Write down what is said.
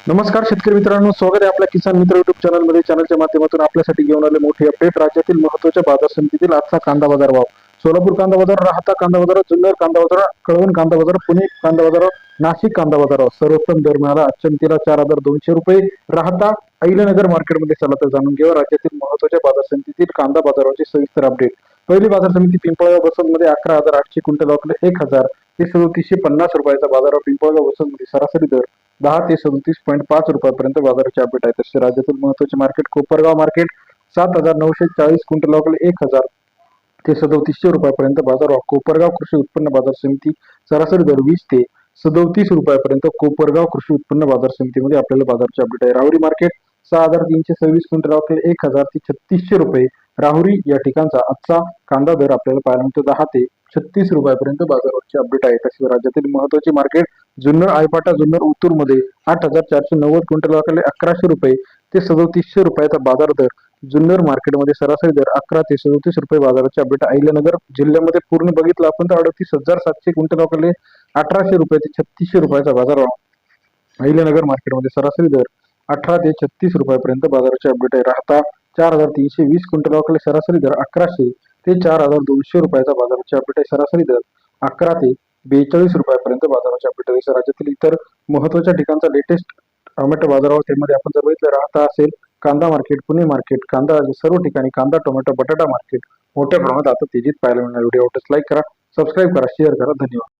नमस्कार शेतकरी मित्रांनो, स्वागत आहे आपल्या किसान मित्र युट्यूब चॅनलमध्ये. चॅनलच्या माध्यमातून आपल्यासाठी घेऊन आले मोठी अपडेट. राज्यातील महत्त्वाच्या बाजार समितीतील आजचा कांदा बाजार भाव. सोलापूर कांदा बाजार, राहता कांदा बाजार, जुन्नर कांदा बाजार, कळवण कांदा बाजार, पुणे कांदा बाजार, नाशिक कांदा बाजार. सर्वोत्तम दर मिळाला अचंतीला 4,200 रुपये. राहता अहिल्यानगर मार्केटमध्ये. चला तर जाणून घेऊया राज्यातील महत्त्वाच्या बाजार समितीतील कांदा बाजाराची सविस्तर अपडेट. पहिली बाजार समिती पिंपळगाव वसंतमध्ये 11,800 क्विंटल वाकले 1,000 ते 3750 रुपयाचा बाजारावर पिंपळगाव वसंतमध्ये सरासरी दर 10 ते 37.5 रुपयापर्यंत बाजाराची अपडेट आहे. तसे राज्यातील महत्त्वाचे मार्केट कोपरगाव मार्केट 7,940 क्विंटल वाकले 1,000 ते 3700 रुपयापर्यंत बाजारभाव. कोपरगाव कृषी उत्पन्न बाजार समिती सरासरी दर 20 ते 37 रुपयापर्यंत कोपरगाव कृषी उत्पन्न बाजार समितीमध्ये आपल्याला बाजाराची अपडेट आहे. राहुरी मार्केट 6,326 क्विंटल वाकले 1,000 ते 3600 रुपये. राहुरी या ठिकाणचा आजचा कांदा दर आपल्याला पाहायला मिळतो 10 ते 36 रुपयापर्यंत बाजाराची अपडेट आहे. तसेच राज्यातील महत्त्वाचे मार्केट जुन्नर आयपाटा जुन्नर उत्तूर मध्ये 8,490 क्विंटल वाकले 1,100 रुपये ते 3700 रुपयाचा बाजार दर. जुन्नर मार्केटमध्ये सरासरी दर 11 ते 37 रुपये बाजाराची अपडेट. अहिल्यानगर जिल्ह्यामध्ये पूर्ण बघितलं आपण तर 38,700 क्विंटल वाकले 1,800 रुपये ते 3600 रुपयाचा बाजार. अहिल्यानगर मार्केटमध्ये सरासरी दर 18 ते 36 रुपयापर्यंत बाजाराची अपडेट आहे. राहता 4,320 क्विंटल वाकले सरासरी दर 1,100 ते 4,200 रुपयाचा बाजाराची अपडेट आहे. सरासरी दर 11 ते 42 रुपयापर्यंत बाजाराची अपडेट आहे. राज्यातील इतर महत्त्वाच्या ठिकाणचा लेटेस्ट टोमॅटो बाजारावर त्यामध्ये आपण जर बघितलं राहता असेल कांदा मार्केट, पुणे मार्केट, कांदा सर्व ठिकाणी कांदा, टोमॅटो, बटाटा मार्केट मोठ्या प्रमाणात आता तेजीत पाहायला मिळणार. व्हिडिओ आवडल्यास लाईक करा, सबस्क्राईब करा, शेअर करा. धन्यवाद.